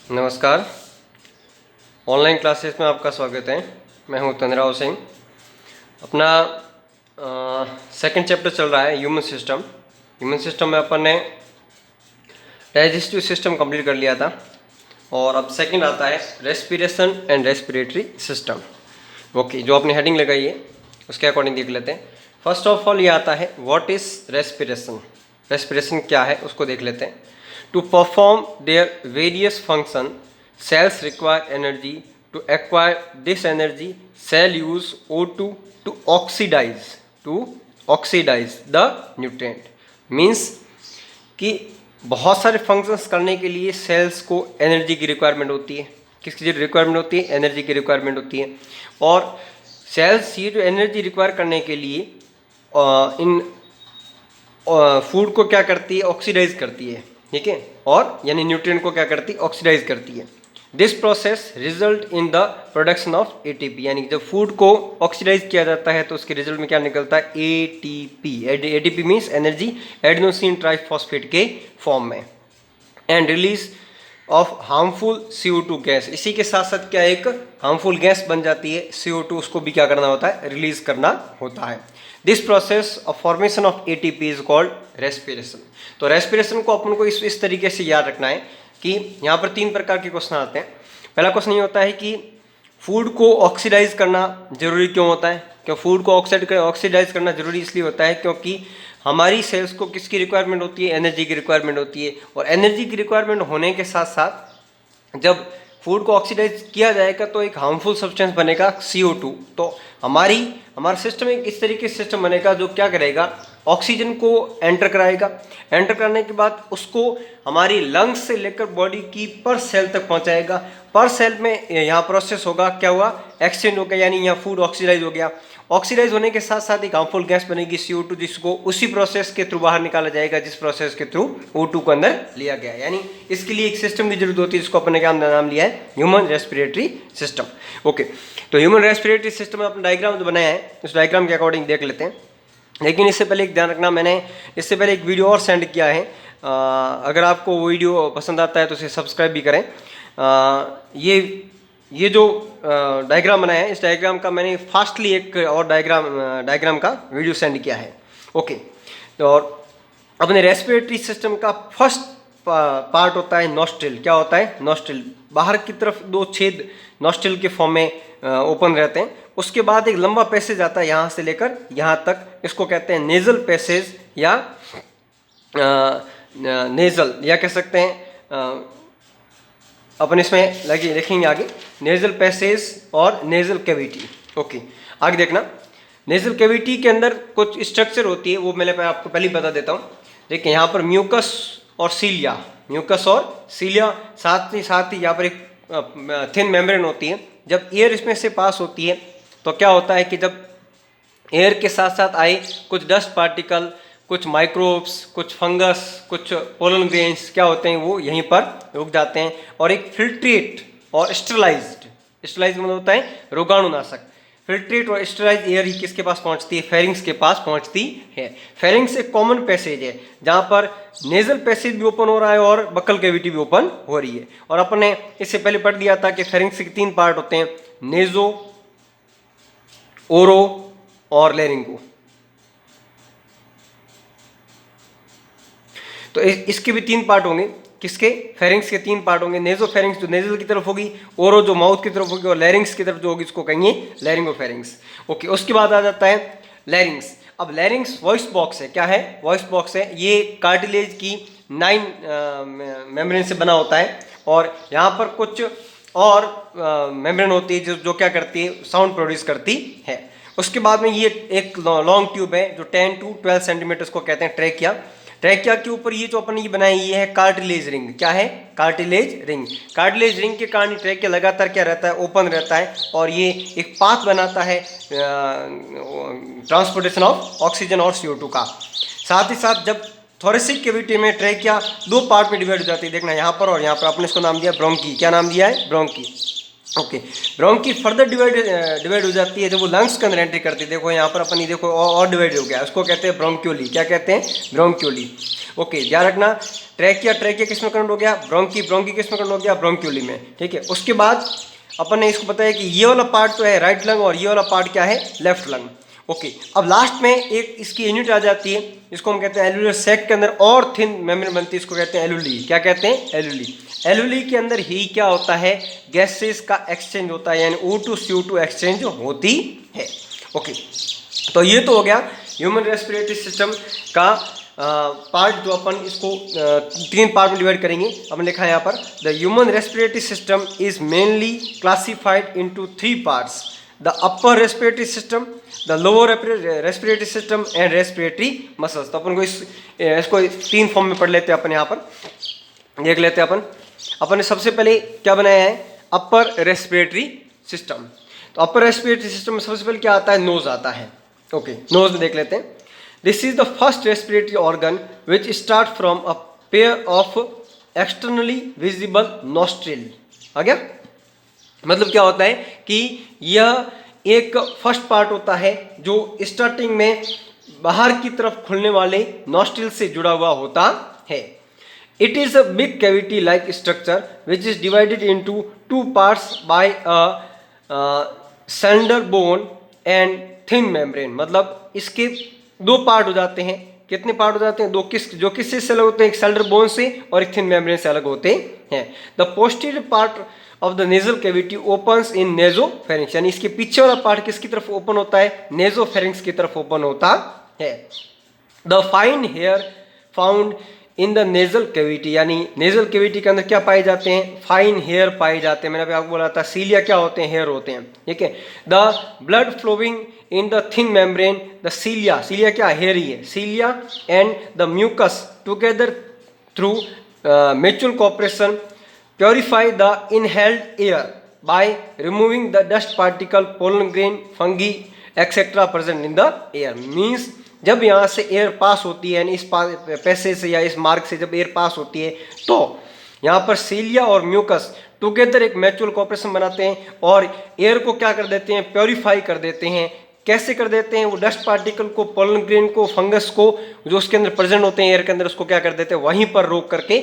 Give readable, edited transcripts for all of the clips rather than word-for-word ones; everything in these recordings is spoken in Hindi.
नमस्कार। ऑनलाइन क्लासेस में आपका स्वागत है। मैं हूं तंद्राव सिंह। अपना सेकंड चैप्टर चल रहा है ह्यूमन सिस्टम। ह्यूमन सिस्टम में अपन ने डाइजेस्टिव सिस्टम कंप्लीट कर लिया था और अब सेकंड आता है respiration and respiratory system. Okay, जो आपने हेडिंग लगाई है उसके अकॉर्डिंग देख लेते हैं। फर्स्ट ऑफ ऑल ये आता है व्हाट इज रेस्पिरेशन। रेस्पिरेशन क्या है उसको देख लेते हैं। To perform their various function, cells require energy. To acquire this energy, cell use O2 to oxidize the nutrient. Means कि बहुत सारे फंक्शंस करने के लिए सेल्स को एनर्जी की रिक्वायरमेंट होती है। किसकी रिक्वायरमेंट होती है? एनर्जी की रिक्वायरमेंट होती है। और सेल्स ये जो एनर्जी रिक्वायर करने के लिए इन फूड को क्या करती है? ऑक्सीडाइज करती है। ठीक है, और यानी न्यूट्रिएंट को क्या करती है? ऑक्सीडाइज करती है। This process result in the production of ATP. यानी जब फूड को ऑक्सीडाइज किया जाता है तो उसके रिजल्ट में क्या निकलता है? ATP. ATP means energy adenosine triphosphate के फॉर्म में। And release of harmful CO2 gas. इसी के साथ साथ क्या एक हार्मफुल गैस बन जाती है CO2, उसको भी क्या करना होता है? रिलीज करना होता है। This process of formation of ATP is called respiration. तो रेस्पिरेशन को अपन को इस तरीके से याद रखना है कि यहाँ पर 3 प्रकार के क्वेश्चन आते हैं। पहला क्वेश्चन ये होता है कि फूड को ऑक्सीडाइज करना जरूरी क्यों होता है? क्यों फूड को ऑक्सीडाइज करना जरूरी इसलिए होता है क्योंकि हमारी सेल्स को किसकी रिक्वायरमेंट होती है? एनर्जी की रिक्वायरमेंट होती है। और एनर्जी की रिक्वायरमेंट होने के साथ साथ जब फूड को ऑक्सीडाइज किया जाएगा तो एक हार्मफुल सब्सटेंस बनेगा CO2। तो हमारा सिस्टम एक इस तरीके से सिस्टम बनेगा जो क्या करेगा? ऑक्सीजन को एंटर कराएगा। एंटर करने के बाद उसको हमारी लंग्स से लेकर बॉडी की पर सेल तक पहुंचाएगा। पर सेल में यहाँ प्रोसेस होगा, क्या हुआ? एक्सचेंज हो गया, यानी यहाँ फूड ऑक्सीडाइज हो गया। ऑक्सीडाइज होने के साथ साथ एक हार्मफुल गैस बनेगी CO2, जिसको उसी प्रोसेस के थ्रू बाहर निकाला जाएगा जिस प्रोसेस के थ्रू O2 को अंदर लिया गया। यानी इसके लिए एक सिस्टम की जरूरत होती है जिसको अपने क्या नाम लिया है? Human respiratory system. ओके, तो ह्यूमन रेस्पिरेटरी सिस्टम में अपना डायग्राम जो बनाया है उस डायग्राम के अकॉर्डिंग देख लेते हैं। लेकिन इससे पहले एक ध्यान रखना, मैंने इससे पहले एक वीडियो और सेंड किया है। अगर आपको वो वीडियो पसंद आता है तो उसे सब्सक्राइब भी करें। ये जो डायग्राम बनाया है इस डायग्राम का मैंने फास्टली एक और डायग्राम का वीडियो सेंड किया है। ओके, तो और अपने रेस्पिरेटरी सिस्टम का फर्स्ट पार्ट होता है नॉस्ट्रिल। क्या होता है? नॉस्ट्रिल। बाहर की तरफ 2 छेद नॉस्ट्रिल के फॉर्म में ओपन रहते हैं। उसके बाद एक लंबा पैसेज आता है यहाँ से लेकर यहाँ तक, इसको कहते हैं नेजल पैसेज या नेजल, या कह सकते हैं अपन इसमें लिखेंगे आगे नेजल पैसेज और नेजल कैविटी। ओके, आगे देखना। नेजल कैविटी के अंदर कुछ स्ट्रक्चर होती है, वो मैं आपको पहले ही बता देता हूँ। देखिए यहाँ पर म्यूकस और सीलिया, साथ ही यहाँ पर एक थिन मेम्ब्रेन होती है। जब एयर इसमें से पास होती है तो क्या होता है कि जब एयर के साथ साथ आए कुछ डस्ट पार्टिकल, कुछ माइक्रोब्स, कुछ फंगस, कुछ पोलन ग्रेन्स क्या होते हैं? वो यहीं पर रुक जाते हैं और एक फिल्ट्रेट और स्टरलाइज्ड मतलब होता है रोगाणुनाशक। फिल्ट्रेट और स्टरलाइज्ड एयर ही किसके पास पहुंचती है? फेरिंग्स के पास पहुंचती है। फेरिंग्स एक कॉमन पैसेज है जहां पर नेजल पैसेज भी ओपन हो रहा है और बक्कल कैविटी भी ओपन हो रही है। और अपन ने इससे पहले पढ़ दिया था कि फेरिंग्स के 3 पार्ट होते हैं, नेजो, ओरो और लेरिंगो। तो इसके भी 3 पार्ट होंगे। किसके? फेरिंग्स के 3 पार्ट होंगे। नेजो फेरिंग्स जो नेजल की तरफ होगी, ओरो जो माउथ की तरफ होगी, और लेरिंग्स की तरफ जो होगी इसको कहेंगे लेरिंगो फेरिंग्स। ओके, उसके बाद आ जाता है लेरिंग्स। अब लेरिंग्स वॉइस बॉक्स है। क्या है? वॉइस बॉक्स है। ये कार्टिलेज की 9 मेम्ब्रेन से बना होता है और यहाँ पर कुछ और मेम्ब्रेन होती है जो क्या करती है? साउंड प्रोड्यूस करती है। उसके बाद में ये एक लॉन्ग ट्यूब है जो 10 to 12 सेंटीमीटर को कहते हैं ट्रैकिया। ट्रैकिया के ऊपर ये जो अपन ये बनाई ये है कार्टिलेज रिंग। क्या है? Cartilage ring. कार्टिलेज रिंग के कारण ट्रैकिया लगातार क्या रहता है? ओपन रहता है और ये एक पाथ बनाता है ट्रांसपोर्टेशन ऑफ ऑक्सीजन और CO2 का। साथ ही साथ जब थोरेसिक कैविटी में ट्रैकिया 2 पार्ट में डिवाइड हो जाती है। देखना यहाँ पर और यहाँ पर अपने इसको नाम दिया ब्रोंकी। क्या नाम दिया है? Bronchi. Okay, bronchi further divide हो जाती है जब वो लंग्स के अंदर एंट्री करती है। देखो यहाँ पर अपन ये देखो और डिवाइड हो गया, उसको कहते हैं ब्रोंक्यूली। क्या कहते हैं? ब्रोंक्यूली। ओके, ध्यान रखना, ट्रैकिया किस में कन्वर्ट हो गया, ब्रोंकी किस में कन्वर्ट हो गया, ब्रोंक्यूली में। ठीक है, उसके बाद अपन ने इसको बताया कि ये वाला पार्ट तो है राइट लंग और ये वाला पार्ट क्या है, लेफ्ट लंग। ओके, अब लास्ट में एक इसकी यूनिट आ जाती है, इसको हम कहते हैं एल्यूलर सैक के अंदर और थिन मेम्ब्रेन बनती है, इसको कहते हैं एल्यूली। क्या कहते हैं, एल्यूली। एल्यूली के अंदर ही क्या होता है, गैसेस का एक्सचेंज होता है, यानी O2 CO2 एक्सचेंज होती है। ओके, तो ये तो हो गया ह्यूमन रेस्पिरेटरी सिस्टम का पार्ट, जो अपन इसको 3 पार्ट में डिवाइड करेंगे। अपन लिखा है यहाँ पर, the human respiratory system is mainly classified into 3 parts, the upper respiratory system, the lower respiratory system and respiratory muscles. तो अपन को इसको 3 फॉर्म में पढ़ लेते हैं। अपन यहाँ पर देख लेते हैं। अपन ने सबसे पहले क्या बनाया है, अपर रेस्पिरेटरी सिस्टम। तो अपर रेस्पिरेटरी सिस्टम में सबसे पहले क्या आता है, नोज आता है। ओके, नोज में देख लेते हैं। This is the first respiratory organ which start from a pair of externally visible nostril. आ गया, मतलब क्या होता है कि यह एक फर्स्ट पार्ट होता है जो स्टार्टिंग में बाहर की तरफ खुलने वाले नॉस्ट्रिल से जुड़ा हुआ होता है। It is a big cavity like structure which is divided into 2 parts bye a sender bone and thin membrane. मतलब इसके 2 पार्ट हो जाते हैं। कितने पार्ट हो जाते हैं, 2। जो किससे से अलग होते हैं, एक सेल्डर बोन से और एक थिन मेम्ब्रेन से अलग होते हैं। The posterior part of the nasal cavity opens in nasopharynx, यानी इसके पीछे वाला पार्ट किसकी तरफ ओपन होता है, नेजोफेरिंक्स की तरफ ओपन होता है। The fine hair found in the nasal cavity, यानी नेजल कैविटी के अंदर क्या पाए जाते हैं, फाइन हेयर पाए जाते हैं। मैंने अभी आपको बोला था सीलिया क्या होते हैं, हेयर होते हैं। ठीक है, the blood flowing in the thin membrane, the cilia क्या, हेयर ही है, cilia and the mucus together through mutual cooperation purify the inhaled air by removing the dust particle, pollen grain, fungi etc. present in the air। Means जब यहाँ से एयर पास होती है, यानी इस पैसे से या इस मार्ग से जब एयर पास होती है, तो यहाँ पर सीलिया और म्यूकस टुगेदर एक म्यूचुअल कोऑपरेशन बनाते हैं और एयर को क्या कर देते हैं, प्योरीफाई कर देते हैं। कैसे कर देते हैं, वो डस्ट पार्टिकल को, पोलन ग्रेन को, फंगस को जो उसके अंदर प्रेजेंट होते हैं एयर के अंदर, उसको क्या कर देते हैं, वहीं पर रोक करके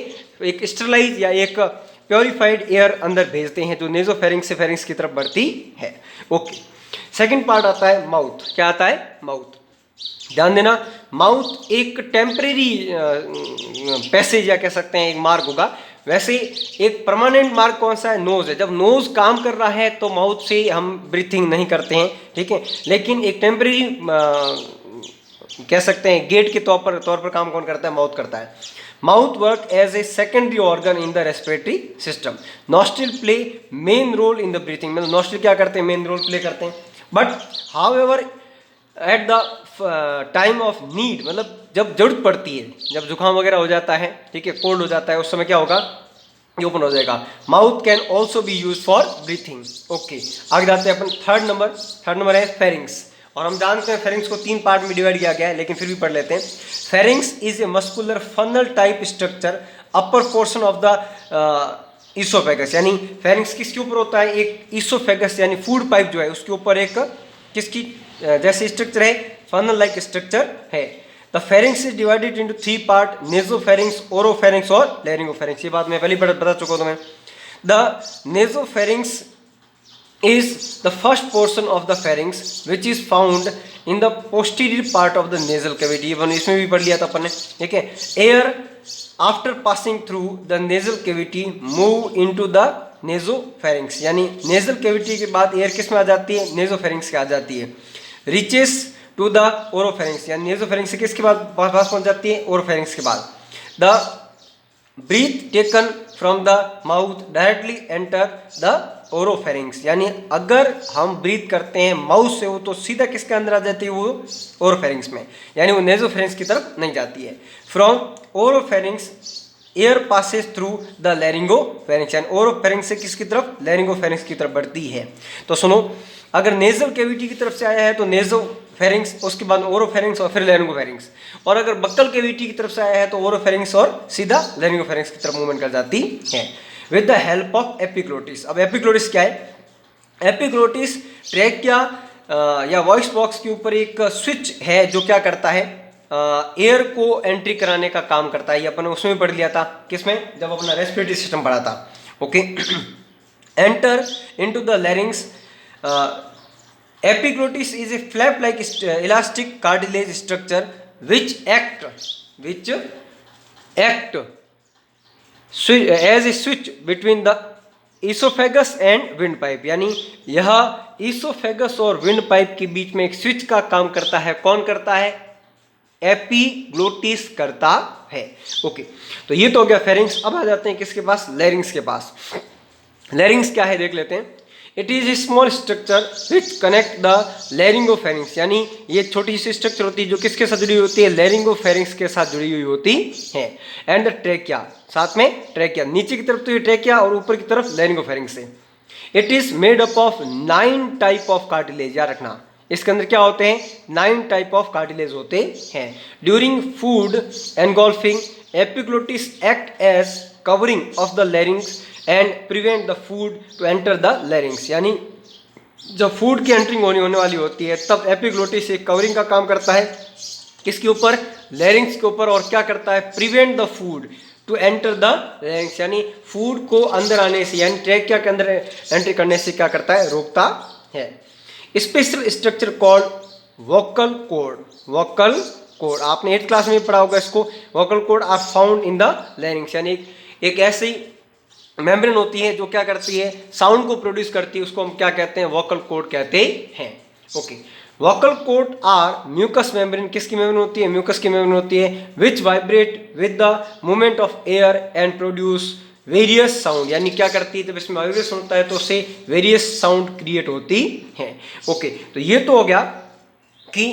एक स्टरलाइज या एक प्योरीफाइड एयर अंदर भेजते हैं, जो नेजोफेरिंक्स से फेरिंक्स की तरफ बढ़ती है। ओके, सेकंड पार्ट आता है माउथ। क्या आता है, माउथ। ध्यान देना, माउथ एक टेम्परेरी पैसेज या कह सकते हैं एक मार्ग होगा। वैसे एक परमानेंट मार्ग कौन सा है, नोज है। जब नोज काम कर रहा है तो माउथ से हम ब्रीथिंग नहीं करते हैं, ठीक है। लेकिन एक टेम्परेरी कह सकते हैं गेट के तौर पर काम कौन करता है, माउथ करता है। Mouth work as a secondary organ in the respiratory system. Nostril play main role in the breathing, मतलब नॉस्ट्रिल क्या करते हैं, मेन रोल प्ले करते हैं। But however at the time of need, मतलब जब जरूरत पड़ती है, जब जुकाम वगैरह हो जाता है, ठीक है, कोल्ड हो जाता है, उस समय क्या होगा, ये ओपन हो जाएगा। Mouth can also be use for breathing. Okay, आगे जाते हैं अपन थर्ड नंबर है फेरिंग्स। और हम जानते हैं फेरिंग्स को 3 पार्ट में डिवाइड किया गया है, लेकिन फिर भी पढ़ लेते हैं। Pharynx is a muscular funnel type structure upper portion of the oesophagus, यानी फेरिंग्स किसके ऊपर होता है, एक ईसोफेगस यानी फूड पाइप जो है उसके ऊपर एक किसकी जैसे स्ट्रक्चर है, फनल लाइक स्ट्रक्चर है। The pharynx is divided into 3 part, nasopharynx, oropharynx और लैरिंगोफेरिंग्स। ये बात मैं पहले बता चुका हूं तुम्हें। The nasopharynx is the first portion of the pharynx which is found in the posterior part of the nasal cavity। इसमें भी पढ़ लिया था अपन ने, ठीक है। air after passing through the nasal cavity move into the nasopharynx, यानी nasal cavity के बाद एयर किस में आ जाती है, nasopharynx के आ जाती है। reaches to the oropharynx, यानी nasopharynx से किसके बाद पास पहुंच जाती है, oropharynx के बाद। the breath taken from the mouth directly enter the oropharynx, यानी अगर हम ब्रीथ करते हैं माउथ से वो तो सीधा किसके अंदर आ जाती है, वो ओरोफेरिंग्स में, यानी वो नेजोफेरिंग्स की तरफ नहीं जाती है। From oropharynx air passes through the laryngopharynx, यानी ओरोफेरिंग्स से किसकी तरफ, लैरिंगोफेरिंक्स की तरफ बढ़ती है। तो सुनो, अगर नेजल कैविटी की तरफ से आया है तो नेजोफेरिंक्स, उसके बाद ओरोफेरिंक्स और फिर लैरिंगोफेरिंक्स, और अगर बक्कल कैविटी की तरफ से आया है तो ओरोफेरिंक्स और सीधा लैरिंगोफेरिंक्स की तरफ मूवमेंट कर जाती है with the help of epiglottis. अब एपिग्लोटिस क्या है, एपिग्लोटिस ट्रैकिया या वॉइस बॉक्स के ऊपर एक स्विच है जो क्या करता है, एयर को एंट्री कराने का काम करता है। ये अपन उसमें भी पढ़ लिया था, किसमें, जब अपना रेस्पिरेटरी सिस्टम पढ़ा था। Okay, enter into the larynx. Epiglottis is a flap like elastic cartilage structure which act as a switch between the oesophagus and wind pipe, यानी यह ईसोफेगस और विंड पाइप के बीच में एक स्विच का काम करता है। कौन करता है? एपिग्लोटिस करता है। ओके, तो ये तो हो गया फेरिंग्स। अब आ जाते हैं किसके पास? लैरिंग्स के पास। लैरिंग्स क्या है देख लेते हैं। It is a small structure which connect the laryngopharynx, यानी ये छोटी सी स्ट्रक्चर होती है जो किसके साथ जुड़ी होती है? लैरिंगोफेरिंग्स के साथ जुड़ी हुई होती है। एंड द ट्रेकिया, साथ में ट्रेकिया, नीचे की तरफ तो ये ट्रेकिया और ऊपर की तरफ लैरिंगोफेरिंग्स है। It is made up of 9 type of cartilage, याद रखना इसके अंदर क्या होते हैं? 9 टाइप ऑफ कार्टिलेज होते हैं। During food engulfing epiglottis act as covering of the larynx and prevent the food to enter the larynx, यानी जब फूड की एंट्रिंग होने वाली होती है तब एपिग्लोटिस एक कवरिंग का काम करता है। किसके ऊपर? लैरिंग्स के ऊपर। और क्या करता है? Prevent the food to enter the larynx, यानी फूड को अंदर आने से, यानी ट्रेकिया के अंदर एंट्री करने से क्या करता है? रोकता है। Special structure called vocal cord. Vocal cord आपने 8th क्लास में पढ़ा होगा इसको। Vocal cord are found in the larynx, यानी एक ऐसी मेम्ब्रेन होती है जो क्या करती है? साउंड को प्रोड्यूस करती है, उसको हम क्या कहते हैं? वोकल कॉर्ड कहते हैं। Okay, vocal cord are mucus membrane. किसकी मेम्ब्रेन होती है? म्यूकस की मेम्ब्रेन होती है। Which vibrate with the movement of air and produce various sound, यानी क्या करती है? जब इसमें वाइब्रेशन होता है तो उससे वेरियस साउंड क्रिएट होती है। ओके, तो ये तो हो गया कि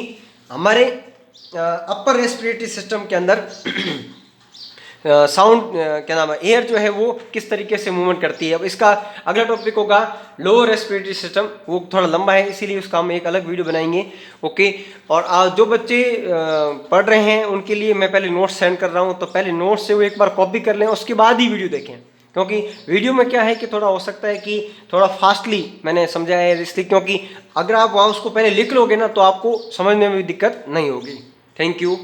हमारे अपर रेस्पिरेटरी सिस्टम के अंदर साउंड क्या नाम है, एयर जो है वो किस तरीके से मूवमेंट करती है। अब इसका अगला टॉपिक होगा लोअर रेस्पिरेटरी सिस्टम, वो थोड़ा लंबा है इसीलिए उसका हम एक अलग वीडियो बनाएंगे। ओके, और जो बच्चे पढ़ रहे हैं उनके लिए मैं पहले नोट्स सेंड कर रहा हूँ, तो पहले नोट्स से वो एक बार कॉपी कर लें, उसके बाद ही वीडियो देखें, क्योंकि वीडियो में क्या है कि थोड़ा हो सकता है कि थोड़ा फास्टली मैंने समझाया है, इसलिए क्योंकि अगर आप वहाँ उसको पहले लिख लोगे ना तो आपको समझने में भी दिक्कत नहीं होगी। Thank you.